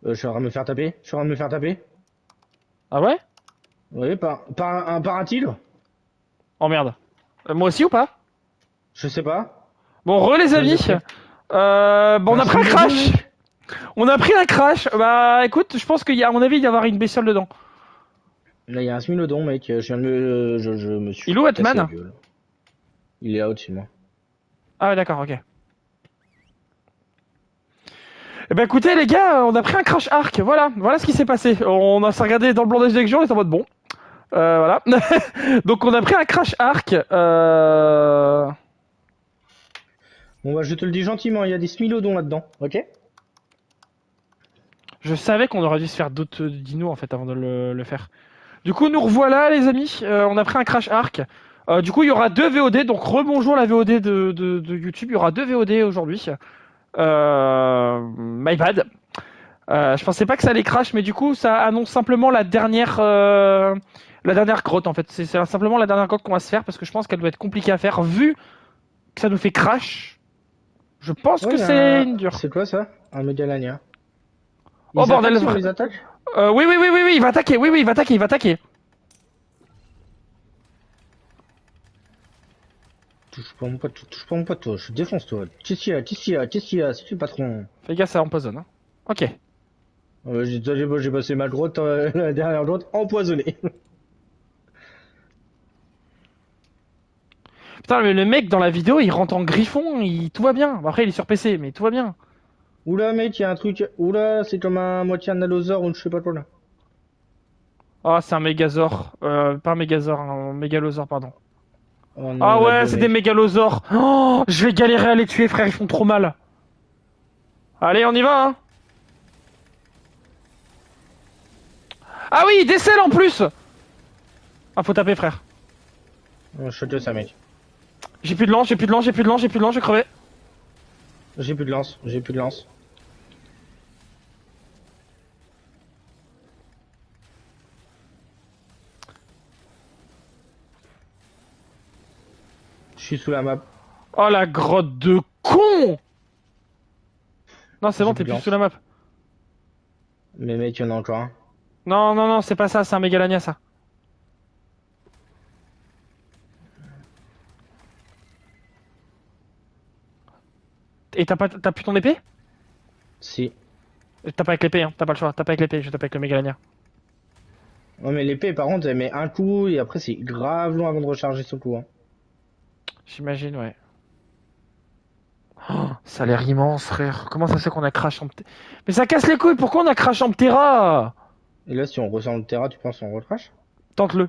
Je suis en train de me faire taper. Je suis en train de me faire taper. Ah ouais? Oui, par un tigre. Oh merde. Moi aussi ou pas? Je sais pas. Bon, re les Je viens de amis. près. Bon, on Un a pris un smilodon, crash. mec. On a pris un crash. Bah écoute, je pense qu'il y a, à mon avis, il y avoir une bestiole dedans. Là, il y a un smilodon, mec. Je viens de me... je me Il est suis où, cassé la Atman? gueule. Il est là au-dessus de moi. Ah ouais, d'accord, ok. Eh ben écoutez les gars, on a pris un crash arc, voilà ce qui s'est passé. On s'est regardé dans le blindage d'élection, on est en mode bon. Voilà. Donc on a pris un crash arc. Bon, bah, je te le dis gentiment. Il y a des smilodons là-dedans. Ok? Je savais qu'on aurait dû se faire d'autres dinos en fait avant de le faire. Du coup nous revoilà les amis, on a pris un crash arc. Du coup il y aura deux VOD, donc rebonjour la VOD de YouTube, il y aura deux VOD aujourd'hui. My bad. Je pensais pas que ça allait crash, mais du coup, ça annonce simplement la dernière grotte en fait. C'est simplement la dernière grotte qu'on va se faire parce que je pense qu'elle doit être compliquée à faire vu que ça nous fait crash. Je pense Ouais, que il y c'est a un... une dure. C'est quoi ça? Un Megalania. Oh Ils attaquent bordel. si on les attaque? Oui, oui, oui, oui, oui, il va attaquer. Oui, oui, il va attaquer, il va attaquer. Touche pas mon pote, touche pas mon pote, toi. Je défonce, toi. Qu'est-ce qu'il y a? C'est le patron. Fais gaffe, ça empoisonne. Hein. Ok. J'ai passé ma grotte, la dernière grotte, empoisonnée. Putain, le mec dans la vidéo, il rentre en griffon, tout va bien. Bon, après, il est sur PC, mais tout va bien. Oula, mec, il y a un truc. Oula, c'est comme un moitié un allosaure ou je sais pas quoi là. Oh, c'est un mégazord. Pas un mégazord, un mégalosaure, pardon. Oh non, Ah il y en a ouais, deux, c'est des mec. mégalosaures. Oh, je vais galérer à les tuer, frère, ils font trop mal. Allez, on y va, hein. Ah oui, des selles en plus. Ah, faut taper, frère. Oh, je te ça, mec. J'ai plus de lance, j'ai plus de lance, j'ai plus de lance, j'ai plus de lance, je vais crever. J'ai plus de lance, j'ai plus de lance. Je suis sous la map. Oh, la grotte de con. Non, c'est bon, J'ai t'es plus de plus sous lance. la map. Mais mec, il y en a encore un. Non, non, non, c'est pas ça, c'est un mégalania, ça. Et t'as plus ton épée? Si. Tape avec l'épée, hein, t'as pas le choix, tape avec l'épée, je tape avec le mégalania. Ouais, mais l'épée, par contre, elle met un coup et après, c'est grave long avant de recharger son coup. Hein. J'imagine, ouais. Oh, ça a l'air immense, frère. Comment ça se fait qu'on a crash en... Mais ça casse les couilles, pourquoi on a crash en Ptera? Et là, si on ressent le terrain, tu penses qu'on recrache? Tente-le.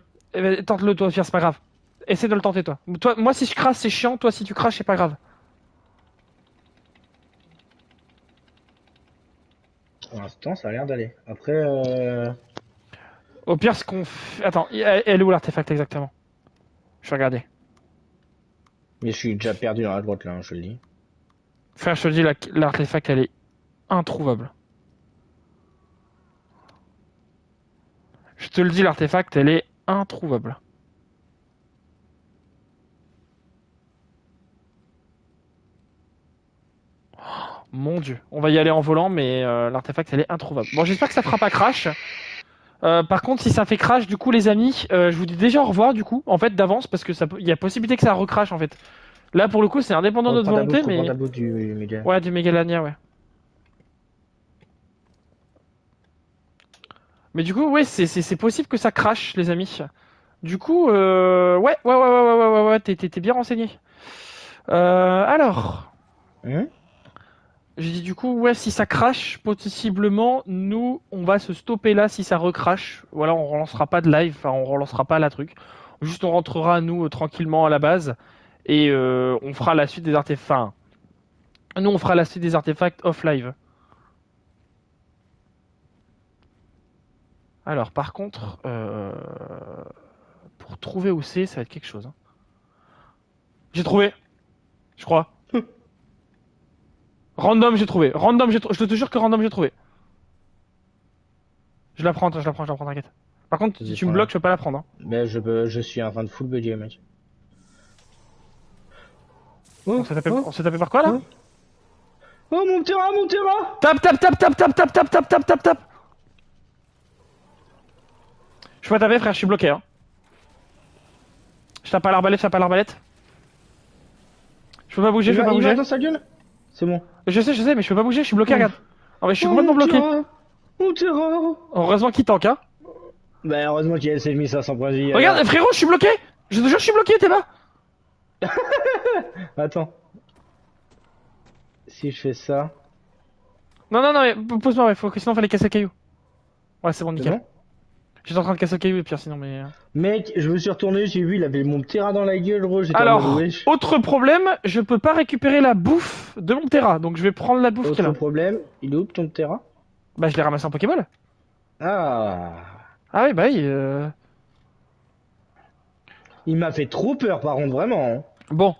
Tente-le, toi, Fier, c'est pas grave. Essaie de le tenter, toi. Toi. Moi, si je crache, c'est chiant. Toi, si tu craches, c'est pas grave. Pour l'instant, ça a l'air d'aller. Après, Au pire, ce qu'on fait... Attends, elle est où l'artefact exactement? Je vais regarder. mais je suis déjà perdu dans la grotte là, hein, je te le dis. Frère, je te dis, l'artefact, elle est introuvable. Je te le dis, l'artefact, elle est introuvable. Mon dieu. On va y aller en volant, mais l'artefact, elle est introuvable. Bon, j'espère que ça fera pas crash. Par contre, si ça fait crash, du coup, les amis, je vous dis déjà au revoir, du coup, en fait, d'avance, parce que il y a possibilité que ça recrache, en fait. Là, pour le coup, c'est indépendant de notre volonté, Reprends mais... ta bout du méga. Ouais, du Megalania, ouais. Mais du coup, ouais, c'est possible que ça crache, les amis. Du coup, ouais, t'es bien renseigné. Alors, Hein? j'ai dit du coup, ouais, si ça crache, possiblement, nous, on va se stopper là si ça recrache. Voilà, on relancera pas de live, enfin, on relancera pas la truc. Juste, on rentrera, nous, tranquillement à la base. Et on fera la suite des artefacts. Enfin, nous, on fera la suite des artefacts off live. Alors, par contre, pour trouver où c'est, ça va être quelque chose. Hein. J'ai trouvé, je crois. Random, j'ai trouvé. Random, je te jure que random, j'ai trouvé. Je la prends, t'inquiète. Par contre, si Vas-y, tu me prends-la. bloques, je peux pas la prendre. Hein. Mais je suis en train de full budget, mec. On Oh, s'est tapé, oh, on s'est tapé par quoi là? oh. Oh mon terrain, mon terrain! Tape, tape, tape, tape, tape, tape, tape, tape, tape, tape, tape. Je peux pas taper, frère, je suis bloqué. Hein. Je tape à l'arbalète, je tape à l'arbalète. Je peux pas bouger, je peux pas Il va bouger. dans sa gueule? C'est bon. Je sais, mais je peux pas bouger, je suis bloqué, regarde. Ah ouais, je suis Oh complètement mon bloqué. terrain! Mon terrain! Heureusement qu'il tank, hein. Bah heureusement qu'il a mis 500 points de vie. Regarde, frérot, je suis bloqué. Je te jure, je suis bloqué, t'es là. Attends. Si je fais ça... Non, non, non, mais pose-moi, ouais, faut que sinon fallait casser le caillou. Ouais, c'est bon, C'est nickel. bon? J'étais en train de casser le caillou, et pire sinon, mais. Mec, je me suis retourné, j'ai vu, il avait mon terrain dans la gueule, gros. J'étais en Alors, mode, wesh. autre problème, je peux pas récupérer la bouffe de mon terrain, donc je vais prendre la bouffe qu'il Autre a. problème, il est où ton terrain? Bah, je l'ai ramassé en Pokéball. Ah. Ah oui, bah oui. Il m'a fait trop peur, par contre, vraiment. Hein. Bon,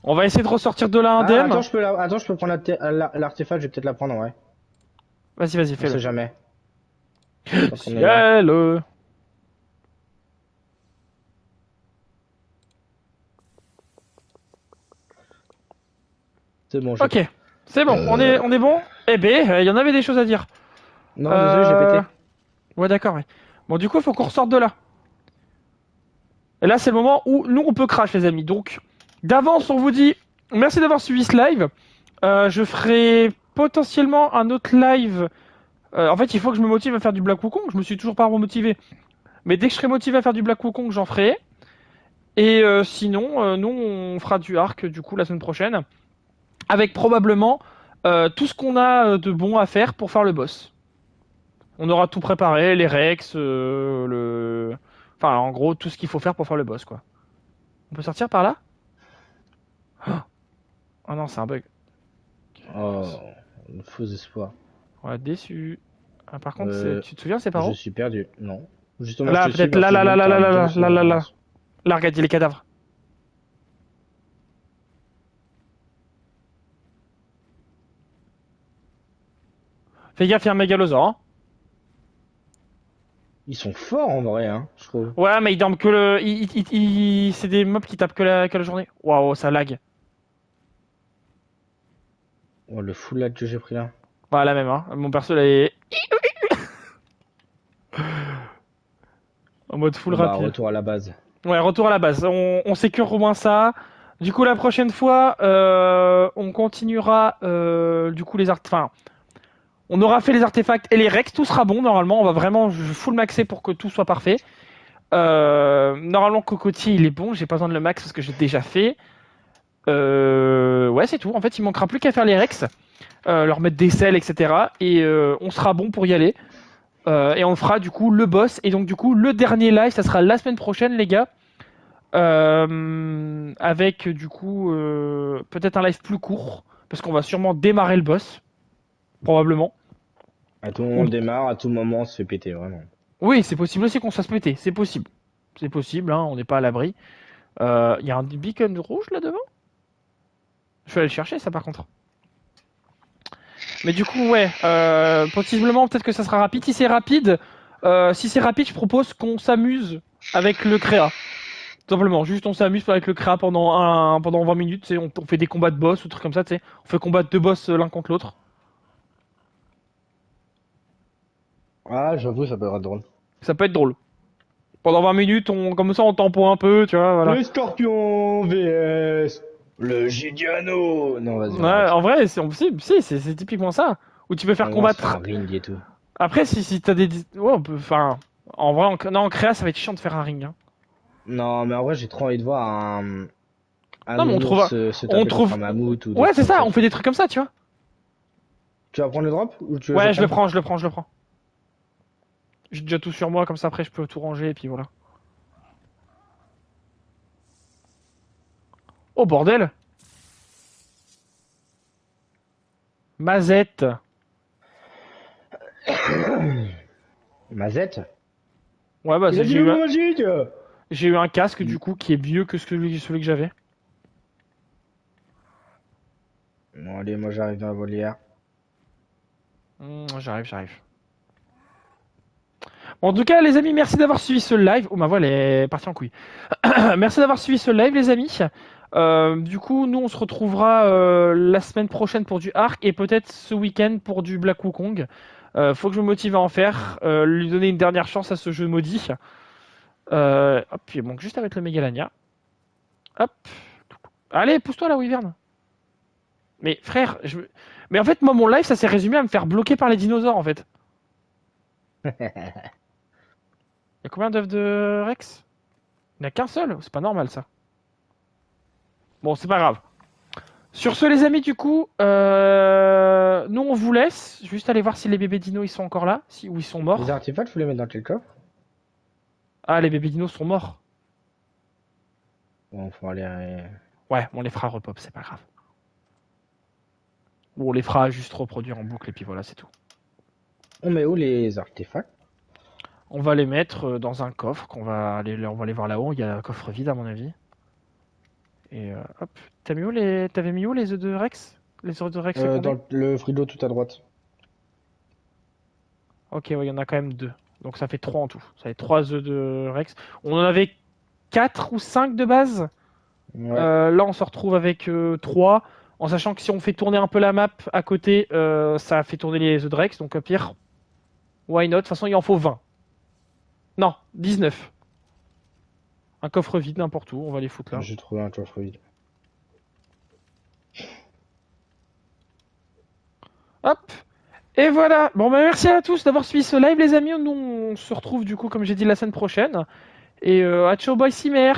on va essayer de ressortir de là Ah, indemne. attends, je peux prendre l'artefact, je vais peut-être la prendre, ouais. Vas-y, vas-y, On sait fais-le. jamais. Parce qu'on est là. Ciel. C'est bon, j'ai... Ok, c'est bon, on est bon. Eh ben, il y en avait des choses à dire. Non, désolé, j'ai pété. Ouais, d'accord, ouais. Bon, du coup, il faut qu'on ressorte de là. Et là, c'est le moment où nous, on peut crash, les amis. Donc, d'avance, on vous dit merci d'avoir suivi ce live. Je ferai potentiellement un autre live. En fait, il faut que je me motive à faire du Black Wukong. Je me suis toujours pas remotivé. Mais dès que je serai motivé à faire du Black Wukong, j'en ferai. Et sinon, nous, on fera du arc, du coup, la semaine prochaine. Avec probablement tout ce qu'on a de bon à faire pour faire le boss. On aura tout préparé, les Rex, Enfin, en gros, tout ce qu'il faut faire pour faire le boss, quoi. On peut sortir par là? Oh non, c'est un bug. Oh, faux espoir. Ouais, déçu. Ah, par contre, Euh, tu te souviens, c'est par Je où? suis perdu. Non. Justement, Là, je te suis peut-être là, parce là, que là, là, t'as là, un là, bouton là, sur là, là, la là. race. Là, regarde, il y a les cadavres. Fais gaffe, il y a un mégalosaure, hein. Ils sont forts en vrai, hein, je trouve. Ouais, mais ils dorment que le. C'est des mobs qui tapent que la journée. Waouh, ça lag. Oh, le full lag que j'ai pris là. Voilà, la même, hein. Mon perso, là, est en mode full Bon, bah, rapide. retour à la base. Ouais, retour à la base. On sécure au moins ça. Du coup, la prochaine fois, on continuera, du coup, les Enfin, on aura fait les artefacts et les Rex. Tout sera bon, normalement. On va vraiment full maxer pour que tout soit parfait. Normalement, Cocotier, il est bon. J'ai pas besoin de le max parce que j'ai déjà fait. Ouais, c'est tout. En fait, il manquera plus qu'à faire les Rex. Leur mettre des selles, etc. Et on sera bon pour y aller. Et on fera du coup le boss. Et donc du coup le dernier live, ça sera la semaine prochaine, les gars. Avec du coup peut-être un live plus court. Parce qu'on va sûrement démarrer le boss. Probablement. À tout moment on le démarre, à tout moment on se fait péter, vraiment. Oui, c'est possible aussi qu'on se fasse péter. C'est possible. C'est possible, hein, on n'est pas à l'abri. Il y a un beacon rouge là devant. Je vais aller le chercher ça par contre. Mais du coup, ouais, possiblement, peut-être que ça sera rapide. Si c'est rapide, je propose qu'on s'amuse avec le créa. Tout simplement, juste on s'amuse avec le créa pendant 20 minutes. On fait des combats de boss ou trucs comme ça. On fait combattre deux boss l'un contre l'autre. Ah, j'avoue, ça peut être drôle. Ça peut être drôle. Pendant 20 minutes, comme ça, on tempo un peu, tu vois. Voilà. Le Scorpion VS le Giuliano. Non, vas-y. Ouais, en vrai, c'est typiquement ça. Où tu peux faire combattre. Un ring et tout. Après, si t'as des. Ouais, on peut. Enfin. En vrai, non, en créa, ça va être chiant de faire un ring. Hein. Non, mais en vrai, j'ai trop envie de voir un. Non, mais on trouve. On trouve. Un mammouth ou ouais, c'est ça, on fait des trucs comme ça, tu vois. Tu vas prendre le drop ou tu veux Ouais, je le prends. J'ai déjà tout sur moi, comme ça après je peux tout ranger et puis voilà. Oh bordel! Mazette! Mazette? Ouais, bah j'ai eu un casque du coup qui est mieux que celui que j'avais. Bon, allez, moi j'arrive dans la volière. J'arrive. Bon, en tout cas, les amis, merci d'avoir suivi ce live. Oh, ma voix, elle est partie en couille. Merci d'avoir suivi ce live, les amis. Du coup, nous, on se retrouvera la semaine prochaine pour du Ark et peut-être ce week-end pour du Black Wukong. Faut que je me motive à en faire, lui donner une dernière chance à ce jeu maudit. Hop, puis il manque juste avec le Megalania. Hop. Allez, pousse-toi là, Wyvern. Mais frère, mais en fait, moi, mon live, ça s'est résumé à me faire bloquer par les dinosaures, en fait. Il y a combien d'œufs de Rex? Il n'y en a qu'un seul, c'est pas normal ça. Bon, c'est pas grave. Sur ce, les amis, du coup, nous on vous laisse. Juste aller voir si les bébés dinos ils sont encore là, ou ils sont morts. Les artefacts, faut les mettre dans quel coffre? Ah, les bébés dinos sont morts. Bon, faut aller. Ouais, on les fera repop, c'est pas grave. Ou on les fera juste reproduire en boucle et puis voilà, c'est tout. On met où les artefacts? On va les mettre dans un coffre on va aller voir là-haut. Il y a un coffre vide à mon avis. Et hop, t'avais mis où les œufs de Rex? Les œufs de Rex fécondés? Dans le frigo tout à droite. Ok, ouais, il y en a quand même 2. Donc ça fait 3 en tout. Ça fait 3 œufs de Rex. On en avait 4 ou 5 de base. Ouais. Là, on se retrouve avec 3. En sachant que si on fait tourner un peu la map à côté, ça fait tourner les œufs de Rex. Donc, pire, why not? De toute façon, il en faut 20. Non, 19. Un coffre vide, n'importe où. On va les foutre là. J'ai trouvé un coffre vide. Hop! Et voilà. Bon, bah, merci à tous d'avoir suivi ce live, les amis. Nous, on se retrouve, du coup, comme j'ai dit, la semaine prochaine. Et à ciao, bye, Cimer!